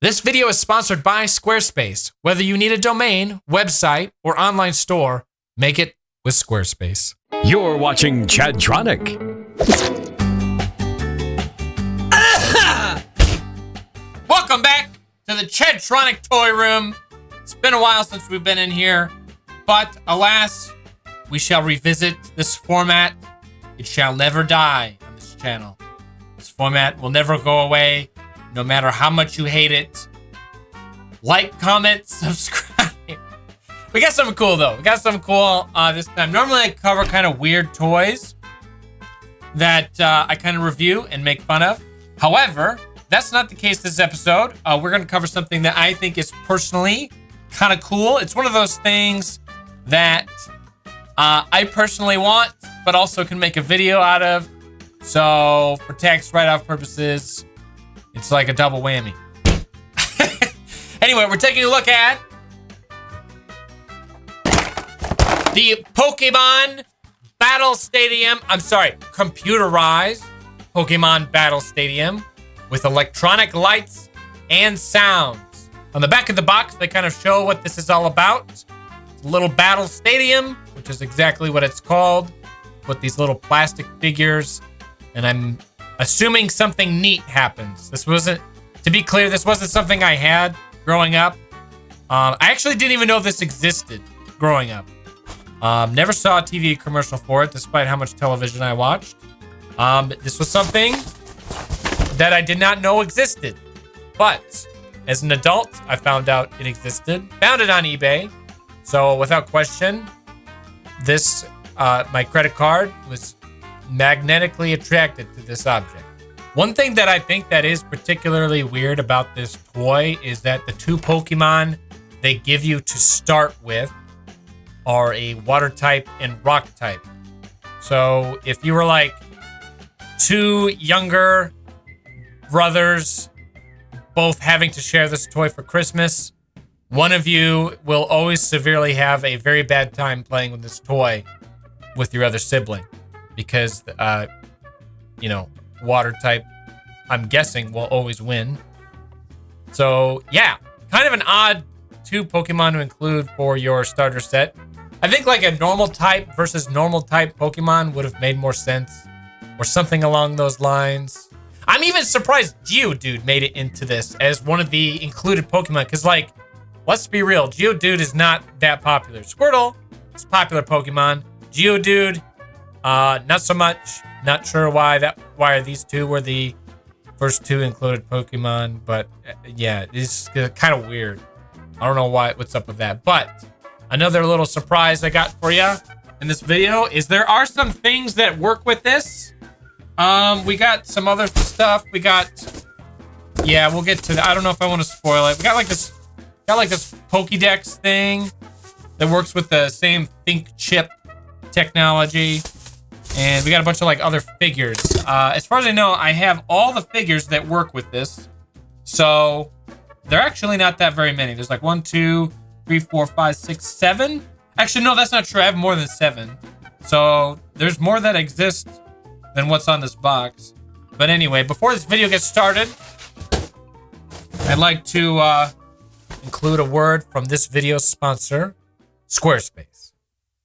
This video is sponsored by Squarespace. Whether you need a domain, website, or online store, make it with Squarespace. You're watching Chadtronic. Welcome back to the Chadtronic toy room. It's been a while since we've been in here, but alas, we shall revisit this format. It shall never die on this channel. This format will never go away, no matter how much you hate it. Like, comment, subscribe. We got something cool, though. We got something cool this time. Normally, I cover kind of weird toys that I kind of review and make fun of. However, that's not the case this episode. We're going to cover something that I think is personally kind of cool. It's one of those things that I personally want, but also can make a video out of. So, for tax write-off purposes, it's like a double whammy. Anyway, we're taking a look at the Pokemon Battle Stadium. Computerized Pokemon Battle Stadium with electronic lights and sounds. On the back of the box, they kind of show what this is all about. It's a little battle stadium, which is exactly what it's called, with these little plastic figures. And I'm assuming something neat happens. To be clear, this wasn't something I had growing up. I actually didn't even know this existed growing up. Never saw a TV commercial for it, despite how much television I watched. This was something that I did not know existed. But as an adult, I found out it existed. Found it on eBay. So without question, this, my credit card was magnetically attracted to this object. One thing that I think that is particularly weird about this toy is that the two Pokemon they give you to start with are a water type and rock type. So if you were like two younger brothers both having to share this toy for Christmas, one of you will always severely have a very bad time playing with this toy with your other sibling because, water type, I'm guessing, will always win. So, yeah, kind of an odd two Pokemon to include for your starter set. I think like a normal type versus normal type Pokemon would have made more sense, or something along those lines. I'm even surprised Geodude made it into this as one of the included Pokemon, because, like, let's be real, Geodude is not that popular. Squirtle is a popular Pokemon. Geodude, not so much. Not sure why these two were the first two included Pokemon, but yeah, it's kind of weird. I don't know what's up with that. But another little surprise I got for you in this video is there are some things that work with this. We got some other stuff. We'll get to that. I don't know if I want to spoil it. We got like this PokeDex thing that works with the same ThinkChip technology. And we got a bunch of like other figures. As far as I know, I have all the figures that work with this. So they're actually not that very many. There's like 1, 2, 3, 4, 5, 6, 7. Actually, no, that's not true. I have more than 7. So there's more that exist than what's on this box. But anyway, before this video gets started, I'd like to include a word from this video's sponsor, Squarespace.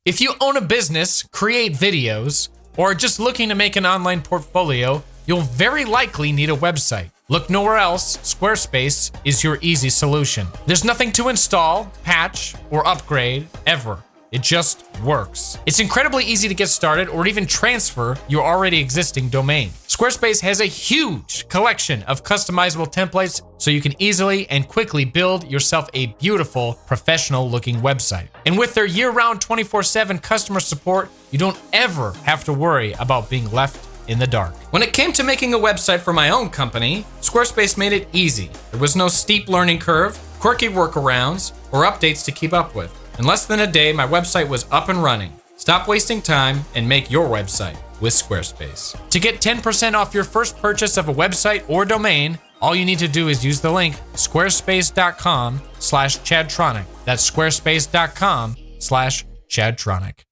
If you own a business, create videos, or are just looking to make an online portfolio, you'll very likely need a website. Look nowhere else, Squarespace is your easy solution. There's nothing to install, patch, or upgrade, ever. It just works. It's incredibly easy to get started or even transfer your already existing domain. Squarespace has a huge collection of customizable templates so you can easily and quickly build yourself a beautiful, professional-looking website. And with their year-round 24/7 customer support, you don't ever have to worry about being left in the dark. When it came to making a website for my own company, Squarespace made it easy. There was no steep learning curve, quirky workarounds, or updates to keep up with. In less than a day, my website was up and running. Stop wasting time and make your website with Squarespace. To get 10% off your first purchase of a website or domain, all you need to do is use the link squarespace.com/Chadtronic. That's squarespace.com/Chadtronic.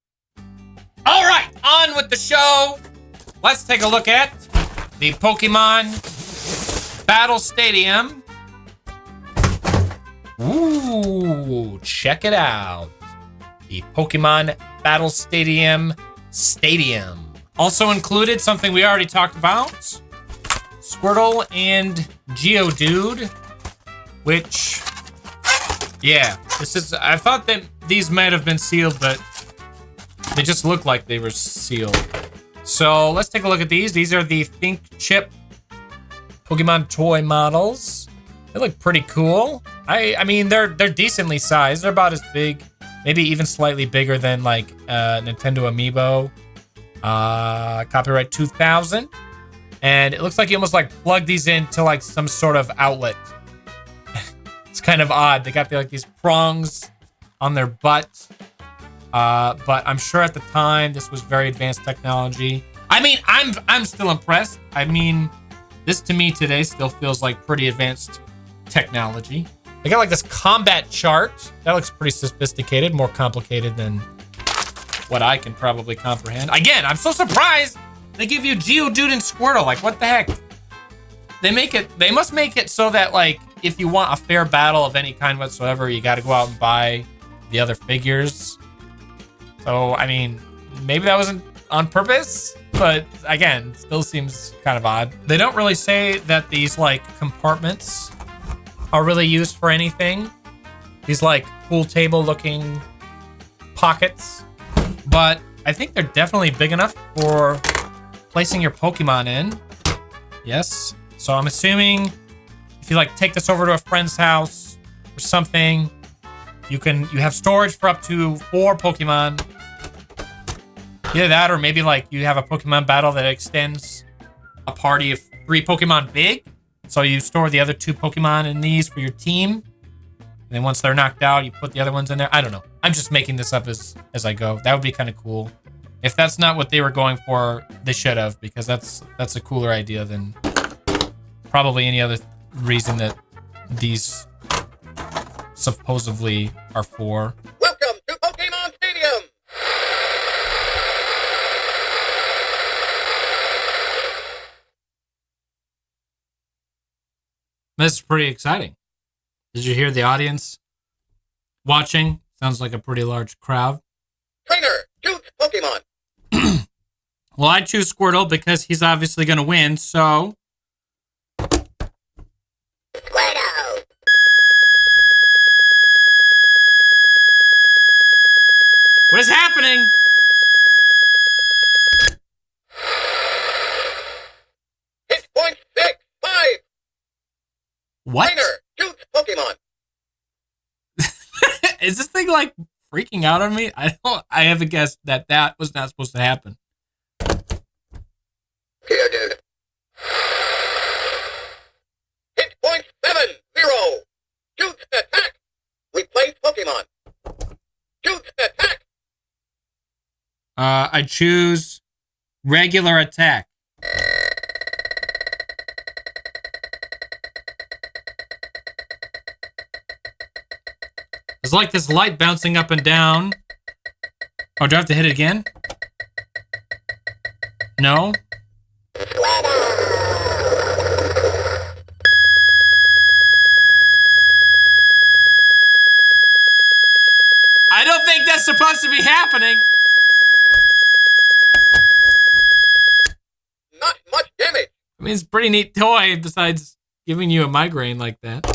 All right, on with the show. Let's take a look at the Pokemon Battle Stadium Ooh, check it out. The Pokemon Battle Stadium. Also included, something we already talked about, Squirtle and Geodude, which, yeah, I thought that these might have been sealed, but they just look like they were sealed. So let's take a look at these. These are the ThinkChip Pokemon toy models. They look pretty cool. I mean, they're decently sized. They're about as big, maybe even slightly bigger than like Nintendo Amiibo. Copyright 2000. And it looks like you almost like plug these into like some sort of outlet. It's kind of odd. They got like these prongs on their butt. But I'm sure at the time this was very advanced technology. I mean, I'm still impressed. I mean, this to me today still feels like pretty advanced technology. They got like this combat chart. That looks pretty sophisticated, more complicated than what I can probably comprehend. Again, I'm so surprised they give you Geodude and Squirtle. Like, what the heck? They must make it so that like, if you want a fair battle of any kind whatsoever, you gotta go out and buy the other figures. So, I mean, maybe that wasn't on purpose, but again, still seems kind of odd. They don't really say that these like compartments are really used for anything. These like pool table looking pockets, but I think they're definitely big enough for placing your Pokemon in. Yes. So I'm assuming if you like take this over to a friend's house or something, you have storage for up to 4 Pokemon. Either that, or maybe like you have a Pokemon battle that extends a party of 3 Pokemon big. So you store the other 2 Pokemon in these for your team. And then once they're knocked out, you put the other ones in there. I don't know. I'm just making this up as I go. That would be kind of cool. If that's not what they were going for, they should have, because that's a cooler idea than probably any other reason that these supposedly are for. Welcome to Pokemon Stadium! This is pretty exciting. Did you hear the audience watching? Sounds like a pretty large crowd. Trainer, choose Pokemon! Well, I choose Squirtle because he's obviously going to win, so... Squirtle! What is happening? Hit point 6-5! What? Trainer, choose Pokemon! Is this thing like freaking out on me? I have a guess that was not supposed to happen. Geodude. Hit point 7-0! Choose attack! Replace Pokemon! Choose attack! I choose regular attack. There's like this light bouncing up and down. Oh, do I have to hit it again? No? I don't think that's supposed to be happening. Not much damage! I mean, it's a pretty neat toy besides giving you a migraine like that.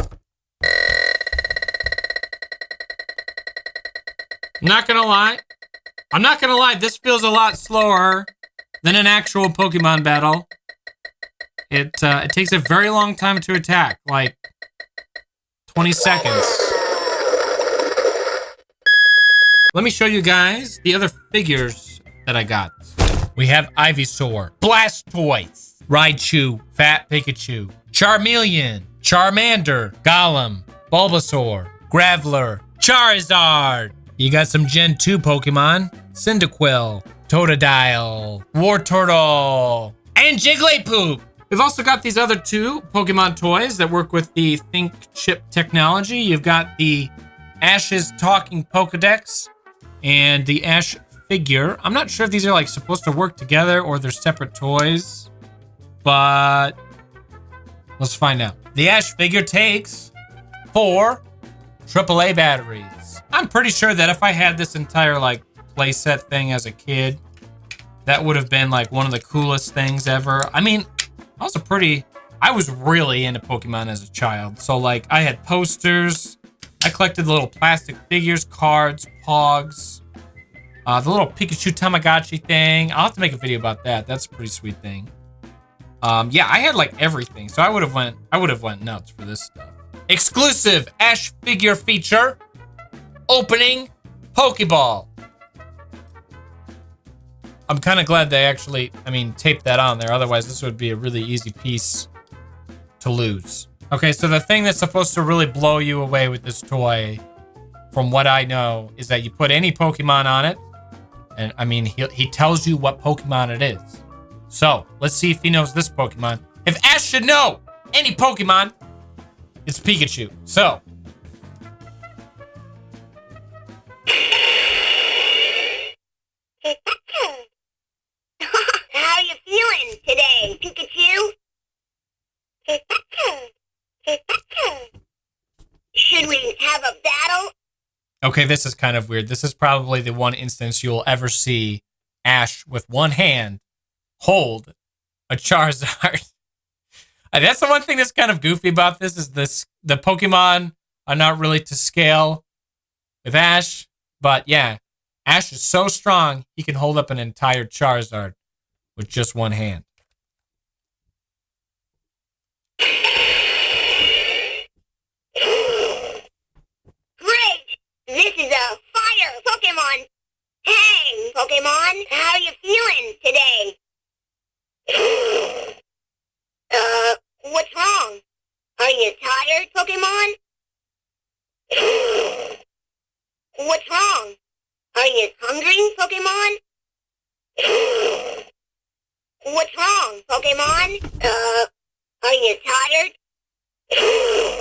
I'm not gonna lie, this feels a lot slower than an actual Pokemon battle. It takes a very long time to attack, like 20 seconds. Let me show you guys the other figures that I got. We have Ivysaur, Blastoise, Raichu, Fat Pikachu, Charmeleon, Charmander, Golem, Bulbasaur, Graveler, Charizard. You got some Gen 2 Pokemon, Cyndaquil, Totodile, Wartortle, and Jigglypuff. We've also got these other 2 Pokemon toys that work with the ThinkChip technology. You've got the Ash's Talking PokeDex and the Ash figure. I'm not sure if these are like supposed to work together or they're separate toys, but let's find out. The Ash figure takes 4 AAA batteries. I'm pretty sure that if I had this entire like playset thing as a kid, that would have been like one of the coolest things ever. I mean, I was really into Pokemon as a child. So like I had posters, I collected the little plastic figures, cards, Pogs, the little Pikachu Tamagotchi thing. I'll have to make a video about that. That's a pretty sweet thing. Yeah, I had like everything. So I would have went nuts for this stuff. Exclusive Ash figure feature. Opening Pokeball. I'm kind of glad they actually, taped that on there. Otherwise, this would be a really easy piece to lose. Okay, so the thing that's supposed to really blow you away with this toy, from what I know, is that you put any Pokemon on it, and he tells you what Pokemon it is. So, let's see if he knows this Pokemon. If Ash should know any Pokemon, it's Pikachu. So. How you feeling today, Pikachu? Should we have a battle? Okay, this is kind of weird. This is probably the one instance you will ever see Ash with one hand hold a Charizard. That's the one thing that's kind of goofy about this is the Pokemon are not really to scale with Ash. But yeah, Ash is so strong, he can hold up an entire Charizard with just one hand. Great! This is a fire Pokemon! Hey, Pokemon, how you feeling today? What's wrong? Are you tired, Pokemon? What's wrong? Are you hungry, Pokemon? What's wrong, Pokemon? Are you tired?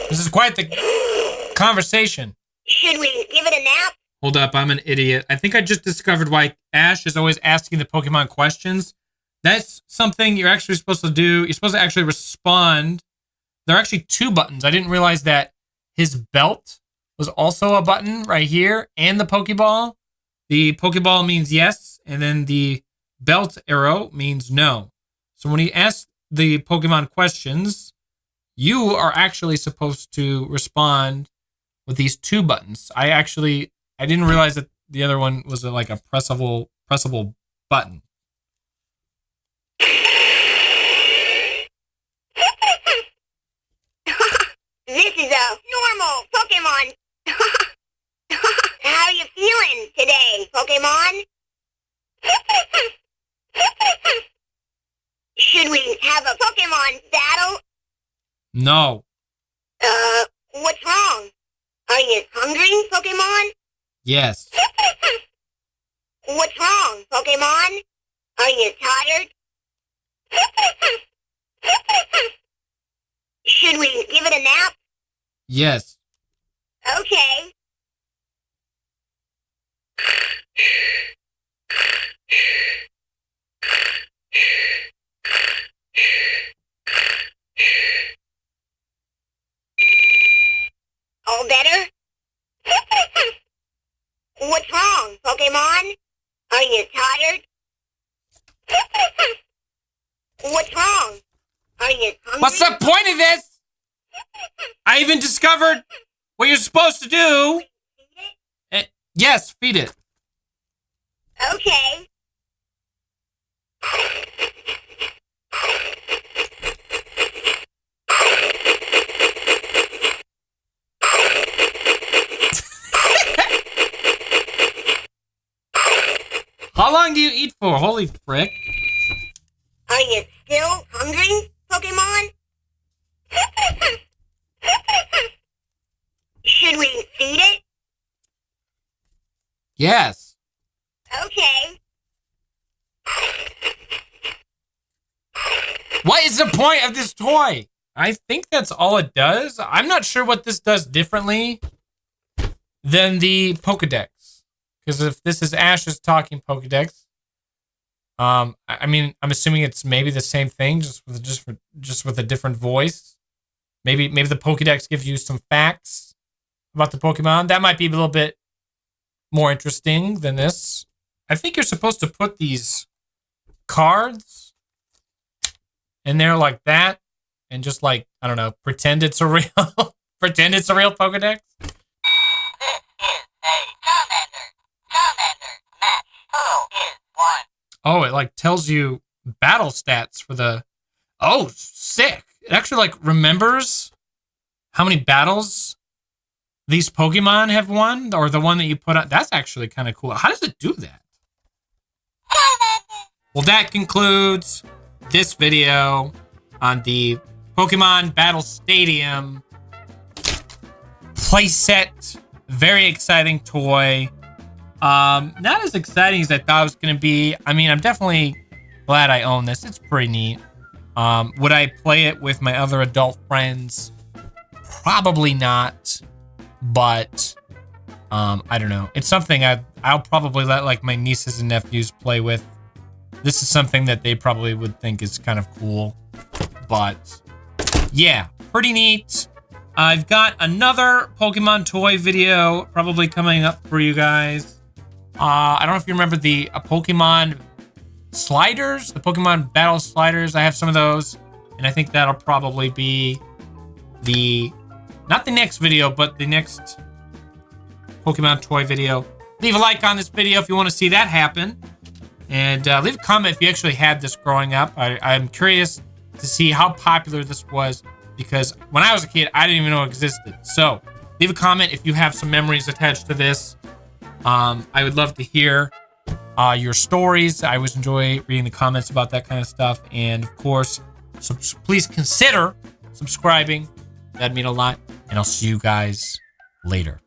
This is quite the conversation. Should we give it a nap? Hold up, I'm an idiot. I think I just discovered why Ash is always asking the Pokemon questions. That's something you're actually supposed to do. You're supposed to actually respond. There are actually two buttons. I didn't realize that his belt was also a button right here and the Pokeball. The Pokeball means yes, and then the belt arrow means no. So when he asks the Pokemon questions, you are actually supposed to respond with these two buttons. I didn't realize that the other one was like a pressable button. This is a normal Pokemon. How you feeling today, Pokemon? Should we have a Pokemon battle? No. What's wrong? Are you hungry, Pokemon? Yes. What's wrong, Pokemon? Are you tired? Should we give it a nap? Yes. Okay. All better? What's wrong, Pokemon? Are you tired? What's wrong? Are you hungry? What's the point of this? I even discovered what you're supposed to do. Yes, feed it. Okay. How long do you eat for? Holy frick. Are you still hungry, Pokemon? Should we feed it? Yes. Okay. What is the point of this toy? I think that's all it does. I'm not sure what this does differently than the PokeDex. Because if this is Ash's talking Pokedex, I'm assuming it's maybe the same thing, just with a different voice. Maybe the Pokedex gives you some facts about the Pokemon. That might be a little bit more interesting than this. I think you're supposed to put these cards in there like that and just like, I don't know, pretend it's a real pretend it's a real Pokedex. Oh, it like tells you battle stats for the... Oh, sick. It actually like remembers how many battles these Pokemon have won, or the one that you put on. That's actually kind of cool. How does it do that? Well, that concludes this video on the Pokemon Battle Stadium playset. Very exciting toy. Not as exciting as I thought it was going to be. I mean, I'm definitely glad I own this. It's pretty neat. Would I play it with my other adult friends? Probably not. But I don't know. It's something I'll probably let like my nieces and nephews play with. This is something that they probably would think is kind of cool. But yeah, pretty neat. I've got another Pokemon toy video probably coming up for you guys. I don't know if you remember the Pokemon sliders, the Pokemon battle sliders. I have some of those, and I think that'll probably be not the next video, but the next Pokemon toy video. Leave a like on this video if you want to see that happen, and leave a comment if you actually had this growing up. I'm curious to see how popular this was, because when I was a kid, I didn't even know it existed. So leave a comment if you have some memories attached to this. I would love to hear your stories. I always enjoy reading the comments about that kind of stuff. And of course, please consider subscribing. That'd mean a lot. And I'll see you guys later.